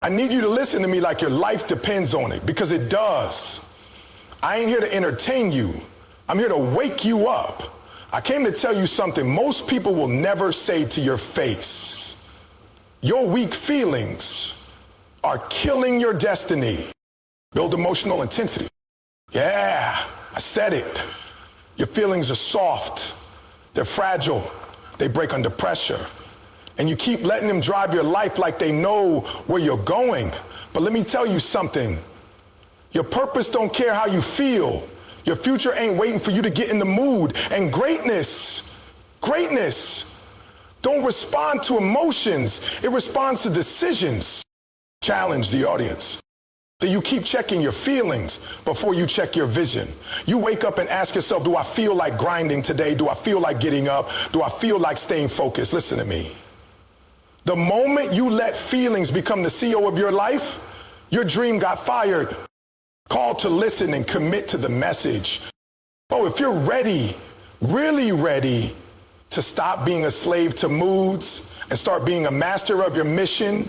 I need you to listen to me like your life depends on it, because it does. I ain't here to entertain you. I'm here to wake you up. I came to tell you something most people will never say to your face. Your weak feelings are killing your destiny. Build emotional intensity. Yeah, I said it. Your feelings are soft. They're fragile. They break under pressure. And you keep letting them drive your life like they know where you're going. But let me tell you something. Your purpose don't care how you feel. Your future ain't waiting for you to get in the mood. And greatness don't respond to emotions. It responds to decisions. Challenge the audience. Do you keep checking your feelings before you check your vision? You wake up and ask yourself, do I feel like grinding today? Do I feel like getting up? Do I feel like staying focused? Listen to me. The moment you let feelings become the CEO of your life, your dream got fired. Call to listen and commit to the message. Oh, if you're ready, really ready to stop being a slave to moods and start being a master of your mission,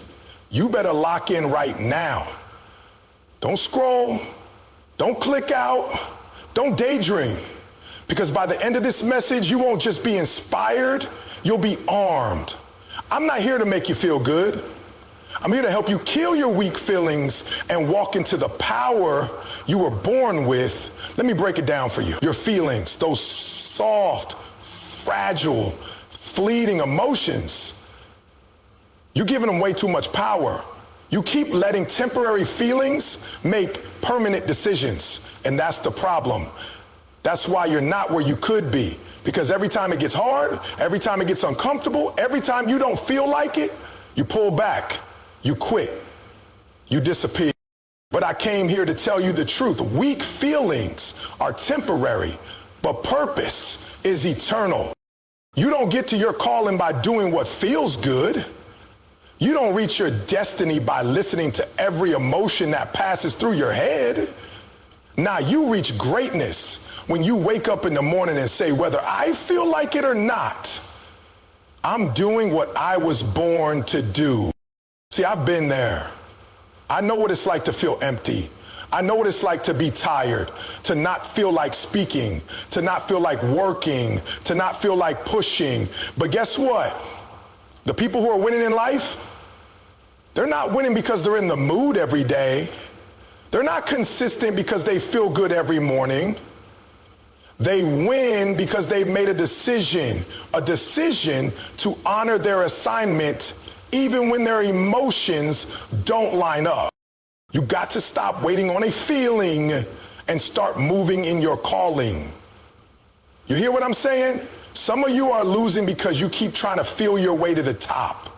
you better lock in right now. Don't scroll, don't click out, don't daydream. Because by the end of this message, you won't just be inspired, you'll be armed. I'm not here to make you feel good. I'm here to help you kill your weak feelings and walk into the power you were born with. Let me break it down for you. Your feelings, those soft, fragile, fleeting emotions, you're giving them way too much power. You keep letting temporary feelings make permanent decisions, and that's the problem. That's why you're not where you could be. Because every time it gets hard, every time it gets uncomfortable, every time you don't feel like it, you pull back, you quit, you disappear. But I came here to tell you the truth. Weak feelings are temporary, but purpose is eternal. You don't get to your calling by doing what feels good. You don't reach your destiny by listening to every emotion that passes through your head. Nah, you reach greatness when you wake up in the morning and say, whether I feel like it or not, I'm doing what I was born to do. See, I've been there. I know what it's like to feel empty. I know what it's like to be tired, to not feel like speaking, to not feel like working, to not feel like pushing. But guess what? The people who are winning in life, they're not winning because they're in the mood every day. They're not consistent because they feel good every morning. They win because they've made a decision to honor their assignment even when their emotions don't line up. You got to stop waiting on a feeling and start moving in your calling. You hear what I'm saying? Some of you are losing because you keep trying to feel your way to the top.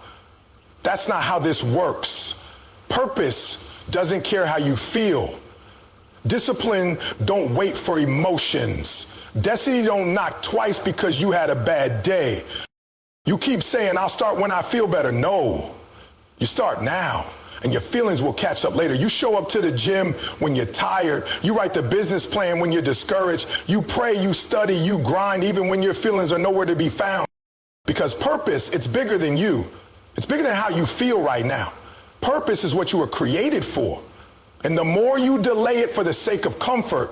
That's not how this works. Purpose doesn't care how you feel. Discipline don't wait for emotions. Destiny don't knock twice because you had a bad day. You keep saying, I'll start when I feel better. No, you start now and your feelings will catch up later. You show up to the gym when you're tired. You write the business plan when you're discouraged. You pray, you study, you grind even when your feelings are nowhere to be found. Because purpose, it's bigger than you. It's bigger than how you feel right now. Purpose is what you were created for. And the more you delay it for the sake of comfort,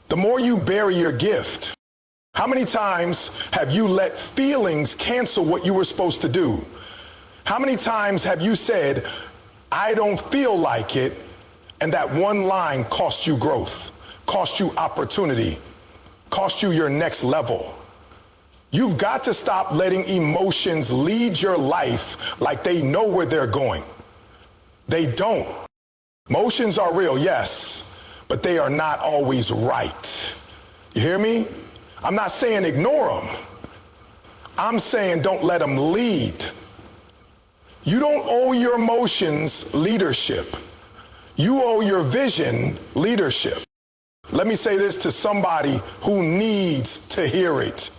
the more you bury your gift. How many times have you let feelings cancel what you were supposed to do? How many times have you said, I don't feel like it, and that one line cost you growth, cost you opportunity, cost you your next level? You've got to stop letting emotions lead your life like they know where they're going. They don't. Emotions are real, yes, but they are not always right. You hear me? I'm not saying ignore them. I'm saying don't let them lead. You don't owe your emotions leadership. You owe your vision leadership. Let me say this to somebody who needs to hear it.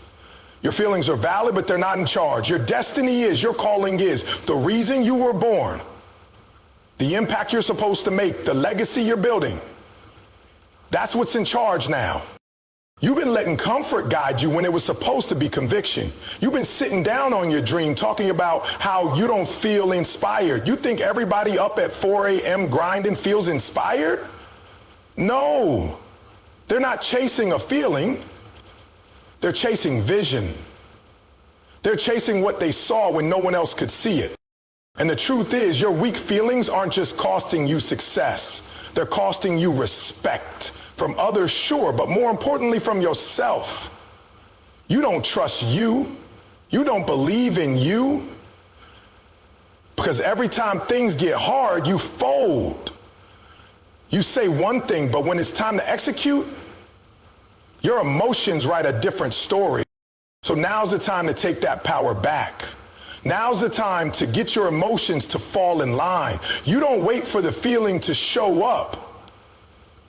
Your feelings are valid, but they're not in charge. Your destiny is, your calling is, the reason you were born, the impact you're supposed to make, the legacy you're building. That's what's in charge now. You've been letting comfort guide you when it was supposed to be conviction. You've been sitting down on your dream talking about how you don't feel inspired. You think everybody up at 4 a.m. grinding feels inspired? No, they're not chasing a feeling. They're chasing vision. They're chasing what they saw when no one else could see it. And the truth is, your weak feelings aren't just costing you success. They're costing you respect from others, sure, but more importantly from yourself. You don't trust you. You don't believe in you. Because every time things get hard, you fold. You say one thing, but when it's time to execute, your emotions write a different story. So now's the time to take that power back. Now's the time to get your emotions to fall in line. You don't wait for the feeling to show up.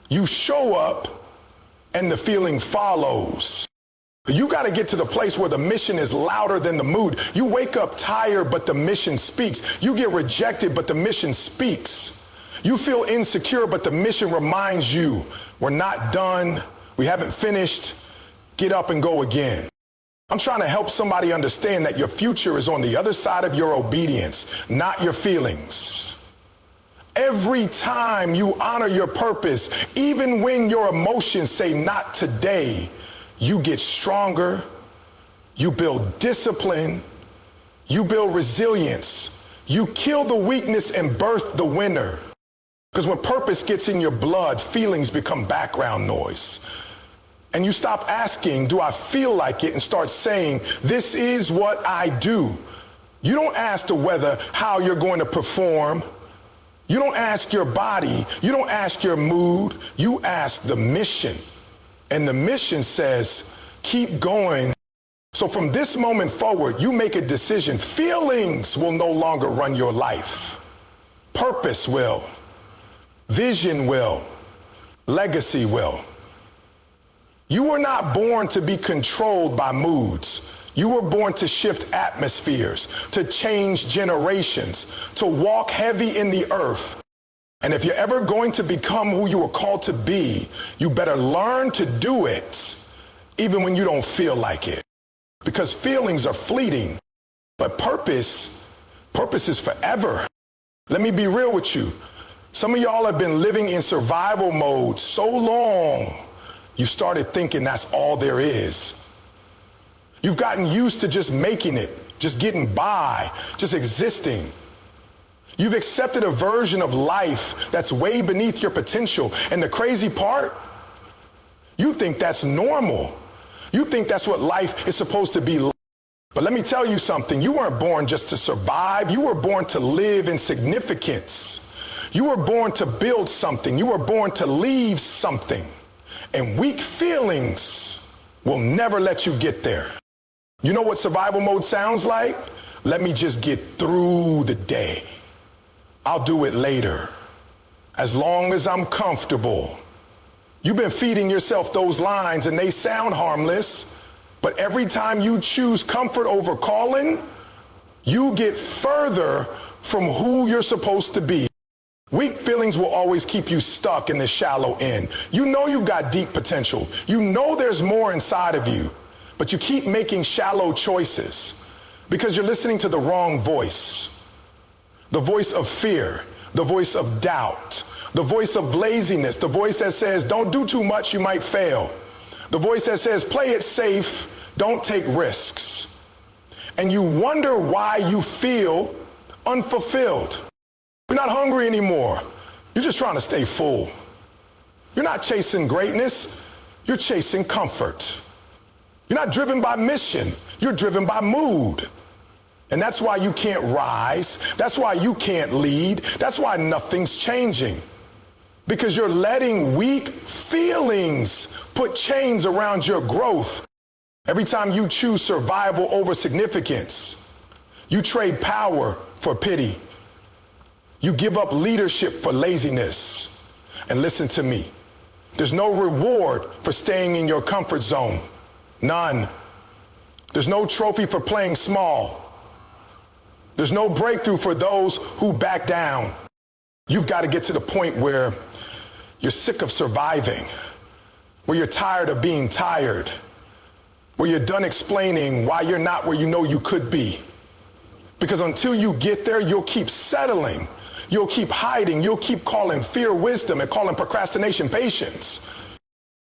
You show up and the feeling follows. You got to get to the place where the mission is louder than the mood. You wake up tired, but the mission speaks. You get rejected, but the mission speaks. You feel insecure, but the mission reminds you, we're not done. We haven't finished. Get up and go again. I'm trying to help somebody understand that your future is on the other side of your obedience, not your feelings. Every time you honor your purpose, even when your emotions say not today, you get stronger, you build discipline, you build resilience, you kill the weakness and birth the winner. Because when purpose gets in your blood, feelings become background noise. And you stop asking, do I feel like it? And start saying, this is what I do. You don't ask the weather how you're going to perform. You don't ask your body. You don't ask your mood. You ask the mission. And the mission says, keep going. So from this moment forward, you make a decision. Feelings will no longer run your life. Purpose will. Vision will. Legacy will. You were not born to be controlled by moods. You were born to shift atmospheres, to change generations, to walk heavy in the earth. And if you're ever going to become who you were called to be, you better learn to do it, even when you don't feel like it. Because feelings are fleeting, but purpose is forever. Let me be real with you. Some of y'all have been living in survival mode so long, you started thinking that's all there is. You've gotten used to just making it, just getting by, just existing. You've accepted a version of life that's way beneath your potential. And the crazy part, you think that's normal. You think that's what life is supposed to be like. But let me tell you something. You weren't born just to survive. You were born to live in significance. You were born to build something. You were born to leave something. And weak feelings will never let you get there. You know what survival mode sounds like? Let me just get through the day. I'll do it later. As long as I'm comfortable. You've been feeding yourself those lines and they sound harmless, but every time you choose comfort over calling, you get further from who you're supposed to be. Weak feelings will always keep you stuck in the shallow end. You know you've got deep potential. You know there's more inside of you. But you keep making shallow choices because you're listening to the wrong voice. The voice of fear, the voice of doubt, the voice of laziness, the voice that says, don't do too much, you might fail. The voice that says, play it safe, don't take risks. And you wonder why you feel unfulfilled. You're not hungry anymore. You're just trying to stay full. You're not chasing greatness, you're chasing comfort. You're not driven by mission, you're driven by mood. And that's why you can't rise, that's why you can't lead, that's why nothing's changing. Because you're letting weak feelings put chains around your growth. Every time you choose survival over significance, you trade power for pity. You give up leadership for laziness. And listen to me, there's no reward for staying in your comfort zone. None. There's no trophy for playing small. There's no breakthrough for those who back down. You've got to get to the point where you're sick of surviving. where you're tired of being tired, where you're done explaining why you're not where you know you could be. Because until you get there, you'll keep settling. You'll keep hiding. You'll keep calling fear wisdom and calling procrastination patience.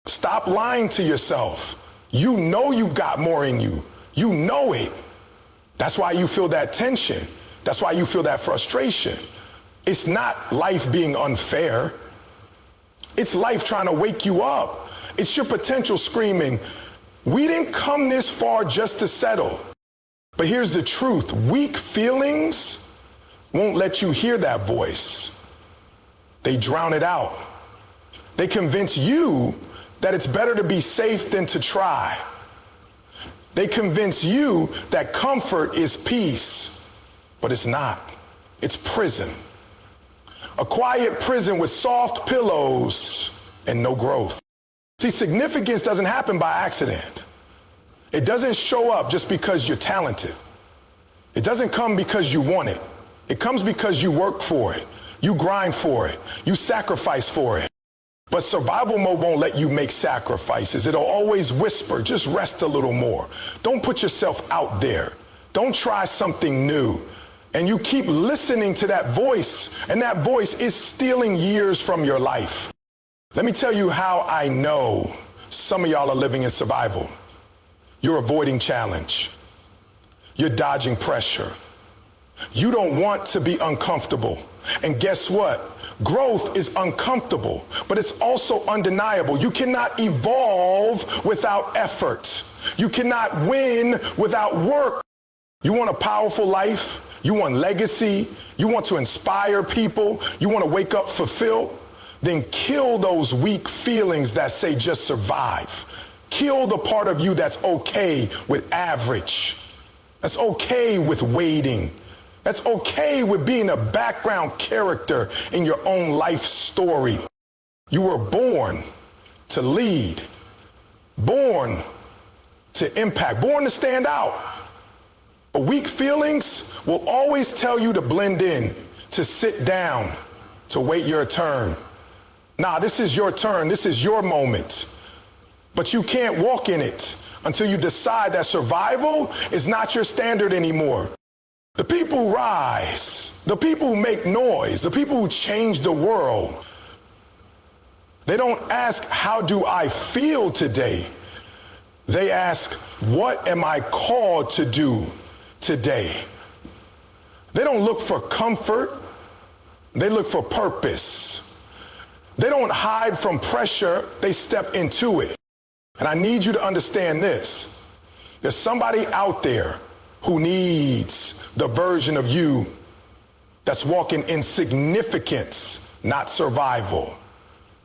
Stop lying to yourself. You know you got more in you. You know it. That's why you feel that tension. That's why you feel that frustration. It's not life being unfair. It's life trying to wake you up. It's your potential screaming, we didn't come this far just to settle. But here's the truth. Weak feelings won't let you hear that voice. They drown it out. They convince you that it's better to be safe than to try. They convince you that comfort is peace, but it's not. It's prison. A quiet prison with soft pillows and no growth. See, significance doesn't happen by accident. It doesn't show up just because you're talented. It doesn't come because you want it. It comes because you work for it. You grind for it. You sacrifice for it. But survival mode won't let you make sacrifices. It'll always whisper, just rest a little more. Don't put yourself out there. Don't try something new. And you keep listening to that voice, and that voice is stealing years from your life. Let me tell you how I know some of y'all are living in survival. You're avoiding challenge. You're dodging pressure. You don't want to be uncomfortable. And guess what? Growth is uncomfortable, but it's also undeniable. You cannot evolve without effort. You cannot win without work. You want a powerful life? You want legacy? You want to inspire people? You want to wake up fulfilled? Then kill those weak feelings that say just survive. Kill the part of you that's okay with average. That's okay with waiting. That's okay with being a background character in your own life story. You were born to lead, born to impact, born to stand out. But weak feelings will always tell you to blend in, to sit down, to wait your turn. Nah, this is your turn. This is your moment. But you can't walk in it until you decide that survival is not your standard anymore. The people who rise, the people who make noise, the people who change the world, they don't ask, how do I feel today? They ask, what am I called to do today? They don't look for comfort. They look for purpose. They don't hide from pressure. They step into it. And I need you to understand this. There's somebody out there who needs the version of you that's walking in significance, not survival.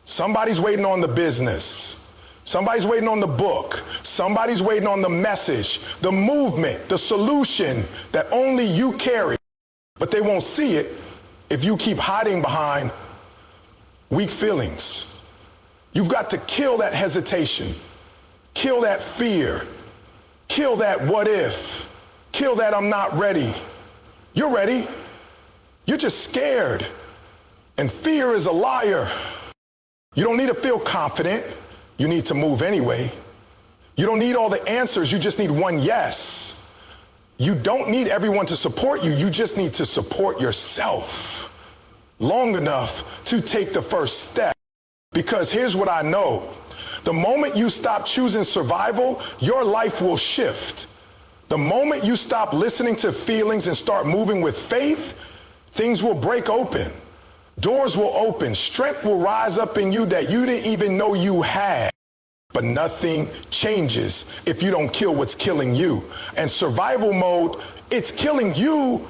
Somebody's waiting on the business. Somebody's waiting on the book. Somebody's waiting on the message, the movement, the solution that only you carry. But they won't see it if you keep hiding behind weak feelings. You've got to kill that hesitation, kill that fear, kill that what if, kill that I'm not ready. You're ready. You're just scared. And fear is a liar. You don't need to feel confident. You need to move anyway. You don't need all the answers. You just need one yes. You don't need everyone to support you. You just need to support yourself long enough to take the first step. Because here's what I know. The moment you stop choosing survival, your life will shift. The moment you stop listening to feelings and start moving with faith, things will break open. Doors will open. Strength will rise up in you that you didn't even know you had. But nothing changes if you don't kill what's killing you. And survival mode, it's killing you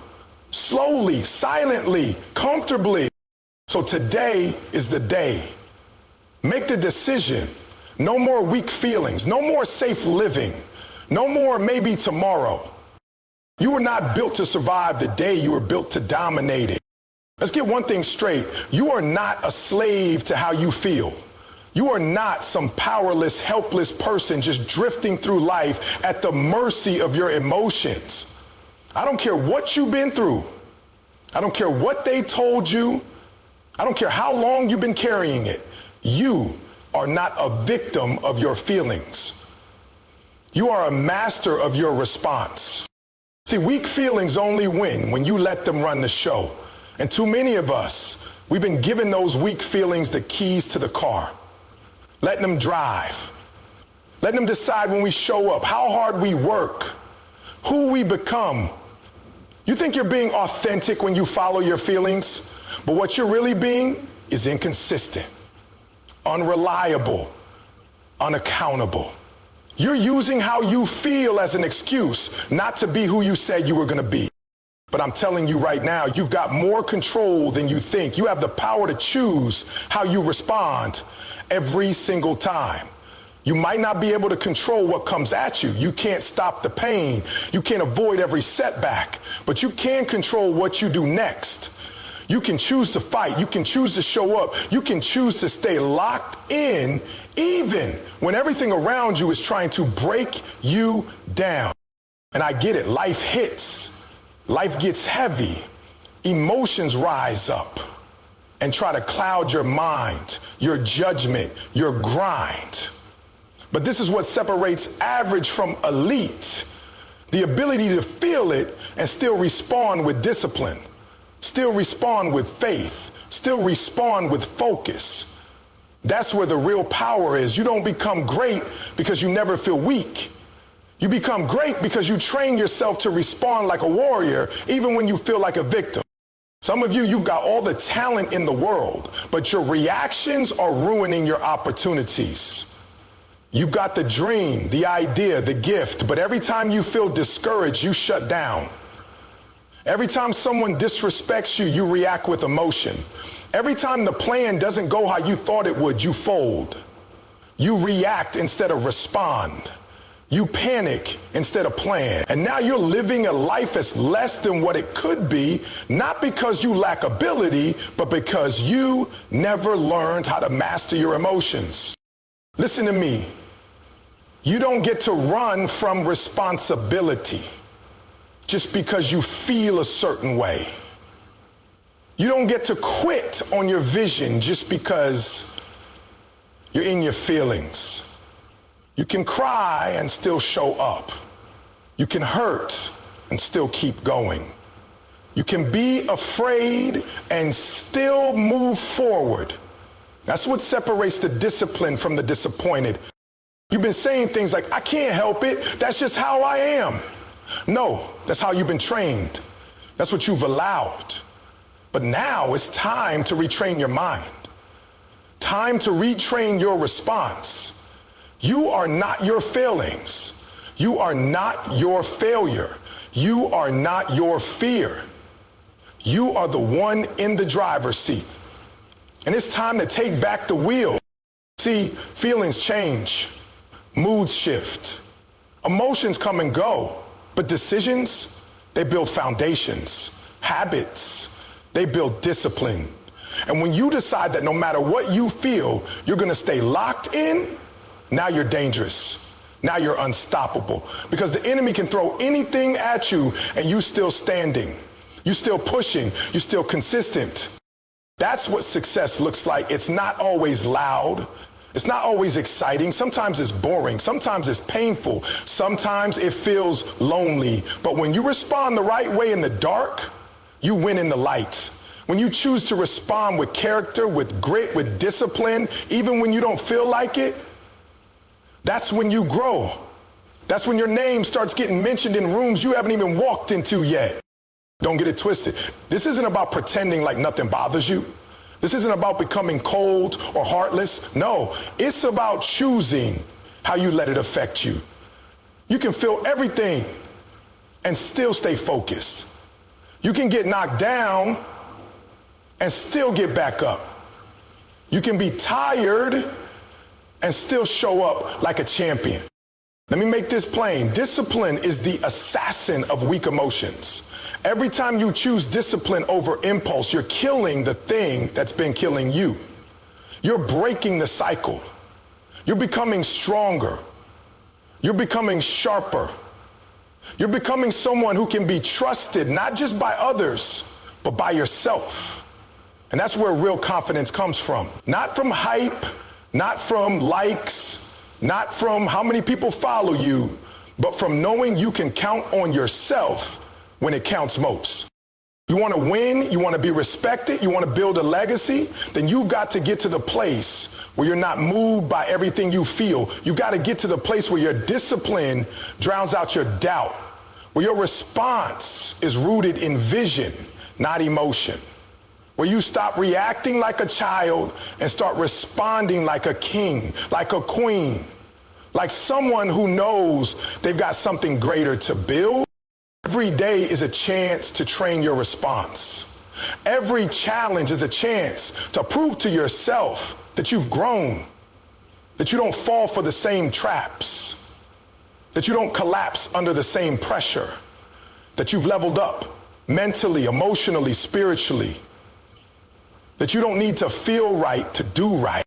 slowly, silently, comfortably. So today is the day. Make the decision. No more weak feelings. No more safe living. No more maybe tomorrow. You were not built to survive the day. You were built to dominate it. Let's get one thing straight. You are not a slave to how you feel. You are not some powerless, helpless person just drifting through life at the mercy of your emotions. I don't care what you've been through. I don't care what they told you. I don't care how long you've been carrying it. You are not a victim of your feelings. You are a master of your response. See, weak feelings only win when you let them run the show. And too many of us, we've been giving those weak feelings the keys to the car, letting them drive, letting them decide when we show up, how hard we work, who we become. You think you're being authentic when you follow your feelings, but what you're really being is inconsistent, unreliable, unaccountable. You're using how you feel as an excuse not to be who you said you were going to be. But I'm telling you right now, you've got more control than you think. You have the power to choose how you respond every single time. You might not be able to control what comes at you. You can't stop the pain. You can't avoid every setback, but you can control what you do next. You can choose to fight. You can choose to show up. You can choose to stay locked in even when everything around you is trying to break you down. And I get it. Life hits. Life gets heavy. Emotions rise up and try to cloud your mind, your judgment, your grind. But this is what separates average from elite. The ability to feel it and still respond with discipline, still respond with faith, still respond with focus. That's where the real power is. You don't become great because you never feel weak. You become great because you train yourself to respond like a warrior, even when you feel like a victim. Some of you, you've got all the talent in the world, but your reactions are ruining your opportunities. You've got the dream, the idea, the gift, but every time you feel discouraged, you shut down. Every time someone disrespects you, you react with emotion. Every time the plan doesn't go how you thought it would, you fold. You react instead of respond. You panic instead of plan. And now you're living a life that's less than what it could be, not because you lack ability, but because you never learned how to master your emotions. Listen to me. You don't get to run from responsibility just because you feel a certain way. You don't get to quit on your vision just because you're in your feelings. You can cry and still show up. You can hurt and still keep going. You can be afraid and still move forward. That's what separates the disciplined from the disappointed. You've been saying things like, I can't help it. That's just how I am. No, that's how you've been trained. That's what you've allowed. But now it's time to retrain your mind. Time to retrain your response. You are not your failings. You are not your failure. You are not your fear. You are the one in the driver's seat. And it's time to take back the wheel. See, feelings change, moods shift, emotions come and go, but decisions, they build foundations, habits, they build discipline. And when you decide that no matter what you feel, you're gonna stay locked in, now you're dangerous. Now you're unstoppable. Because the enemy can throw anything at you and you still standing. You still pushing, you're still consistent. That's what success looks like. It's not always loud. It's not always exciting. Sometimes it's boring. Sometimes it's painful. Sometimes it feels lonely. But when you respond the right way in the dark, you win in the light. When you choose to respond with character, with grit, with discipline, even when you don't feel like it, that's when you grow. That's when your name starts getting mentioned in rooms you haven't even walked into yet. Don't get it twisted. This isn't about pretending like nothing bothers you. This isn't about becoming cold or heartless. No, it's about choosing how you let it affect you. You can feel everything and still stay focused. You can get knocked down and still get back up. You can be tired and still show up like a champion. Let me make this plain. Discipline is the assassin of weak emotions. Every time you choose discipline over impulse, you're killing the thing that's been killing you. You're breaking the cycle. You're becoming stronger. You're becoming sharper. You're becoming someone who can be trusted, not just by others, but by yourself. And that's where real confidence comes from. Not from hype, Not from likes, not from how many people follow you, but from knowing you can count on yourself when it counts most. You want to win, you want to be respected, you want to build a legacy, then you've got to get to the place where you're not moved by everything you feel. You've got to get to the place where your discipline drowns out your doubt, where your response is rooted in vision, not emotion, where you stop reacting like a child and start responding like a king, like a queen, like someone who knows they've got something greater to build. Every day is a chance to train your response. Every challenge is a chance to prove to yourself that you've grown, that you don't fall for the same traps, that you don't collapse under the same pressure, that you've leveled up mentally, emotionally, spiritually, that you don't need to feel right to do right.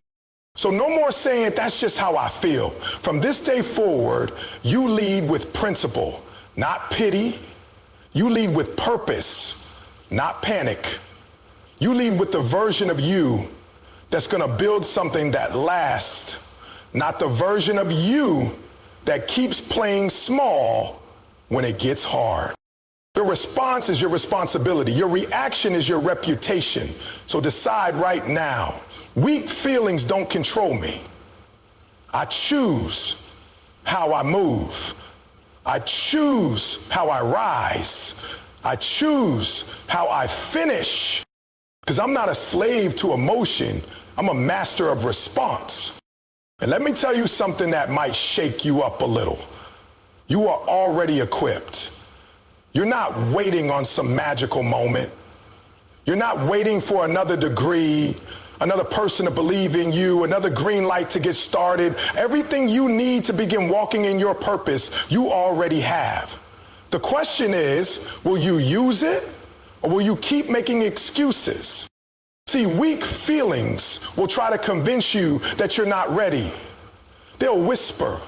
So no more saying, that's just how I feel. From this day forward, you lead with principle, not pity. You lead with purpose, not panic. You lead with the version of you that's going to build something that lasts, not the version of you that keeps playing small when it gets hard. Your response is your responsibility. Your reaction is your reputation. So decide right now. Weak feelings don't control me. I choose how I move. I choose how I rise. I choose how I finish. Because I'm not a slave to emotion. I'm a master of response. And let me tell you something that might shake you up a little. You are already equipped. You're not waiting on some magical moment. You're not waiting for another degree, another person to believe in you, another green light to get started. Everything you need to begin walking in your purpose, you already have. The question is, will you use it or will you keep making excuses? See, weak feelings will try to convince you that you're not ready. They'll whisper,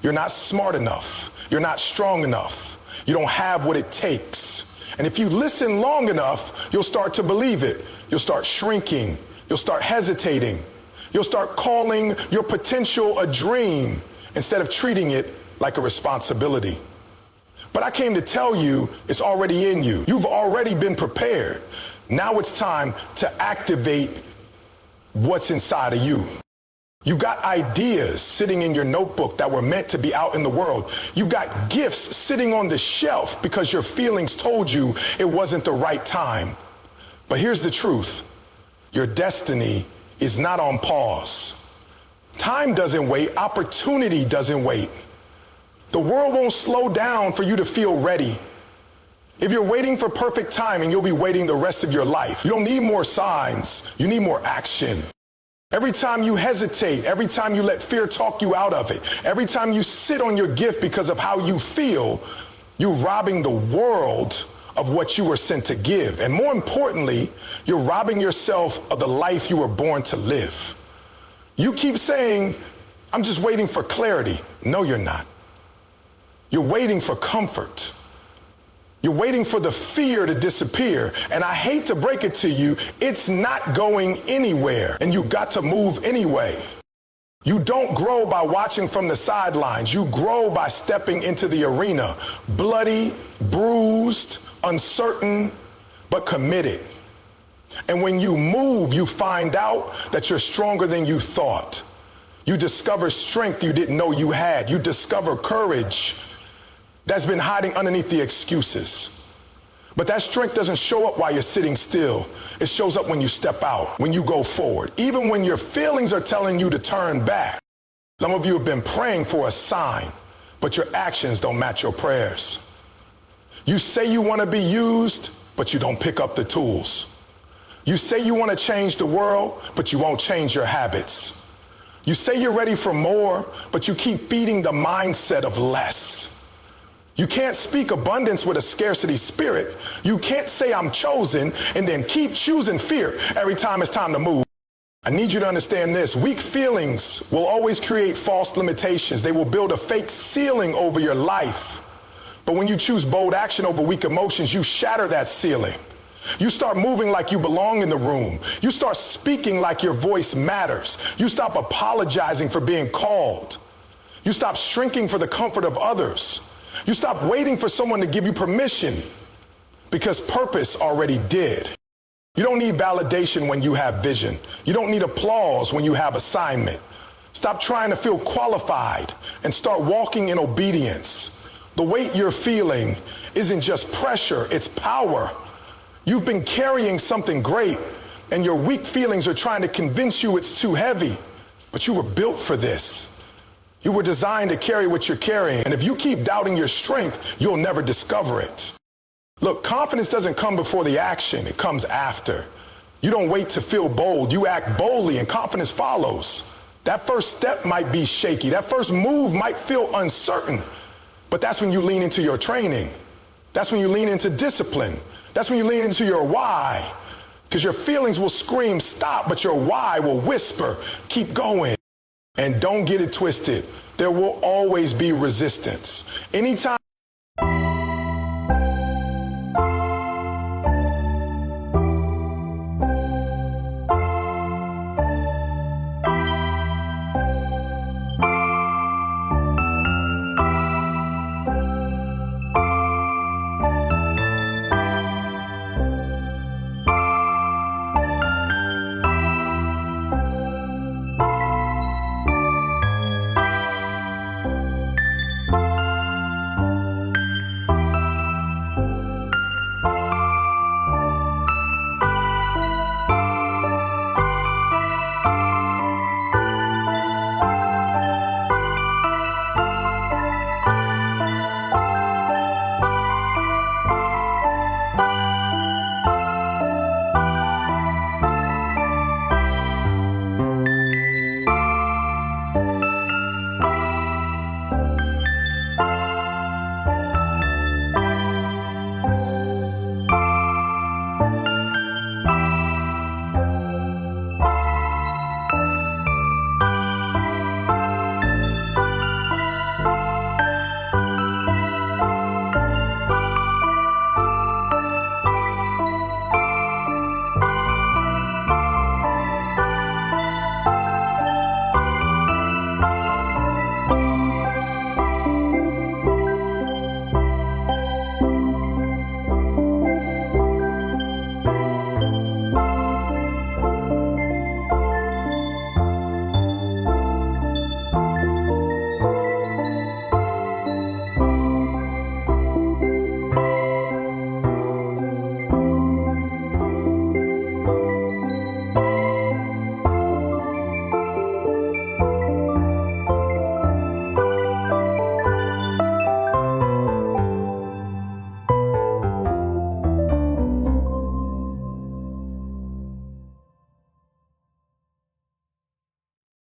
you're not smart enough, you're not strong enough, you don't have what it takes. And if you listen long enough, you'll start to believe it. You'll start shrinking. You'll start hesitating. You'll start calling your potential a dream instead of treating it like a responsibility. But I came to tell you it's already in you. You've already been prepared. Now it's time to activate what's inside of you. You got ideas sitting in your notebook that were meant to be out in the world. You got gifts sitting on the shelf because your feelings told you it wasn't the right time. But here's the truth. Your destiny is not on pause. Time doesn't wait. Opportunity doesn't wait. The world won't slow down for you to feel ready. If you're waiting for perfect timing, you'll be waiting the rest of your life. You don't need more signs. You need more action. Every time you hesitate, every time you let fear talk you out of it, every time you sit on your gift because of how you feel, you're robbing the world of what you were sent to give. And more importantly, you're robbing yourself of the life you were born to live. You keep saying, I'm just waiting for clarity. No, you're not. You're waiting for comfort. You're waiting for the fear to disappear. And I hate to break it to you, it's not going anywhere. And you got to move anyway. You don't grow by watching from the sidelines. You grow by stepping into the arena, bloody, bruised, uncertain, but committed. And when you move, you find out that you're stronger than you thought. You discover strength you didn't know you had. You discover courage that's been hiding underneath the excuses. But that strength doesn't show up while you're sitting still. It shows up when you step out, when you go forward, even when your feelings are telling you to turn back. Some of you have been praying for a sign, but your actions don't match your prayers. You say you want to be used, but you don't pick up the tools. You say you want to change the world, but you won't change your habits. You say you're ready for more, but you keep feeding the mindset of less. You can't speak abundance with a scarcity spirit. You can't say I'm chosen and then keep choosing fear every time it's time to move. I need you to understand this. Weak feelings will always create false limitations. They will build a fake ceiling over your life. But when you choose bold action over weak emotions, you shatter that ceiling. You start moving like you belong in the room. You start speaking like your voice matters. You stop apologizing for being called. You stop shrinking for the comfort of others. You stop waiting for someone to give you permission because purpose already did. You don't need validation when you have vision. You don't need applause when you have assignment. Stop trying to feel qualified and start walking in obedience. The weight you're feeling isn't just pressure, it's power. You've been carrying something great, and your weak feelings are trying to convince you it's too heavy. But you were built for this. You were designed to carry what you're carrying, and if you keep doubting your strength, you'll never discover it. Look, confidence doesn't come before the action, it comes after. You don't wait to feel bold, you act boldly, and confidence follows. That first step might be shaky, that first move might feel uncertain, but that's when you lean into your training. That's when you lean into discipline. That's when you lean into your why, because your feelings will scream, stop, but your why will whisper, keep going. And don't get it twisted. There will always be resistance. Anytime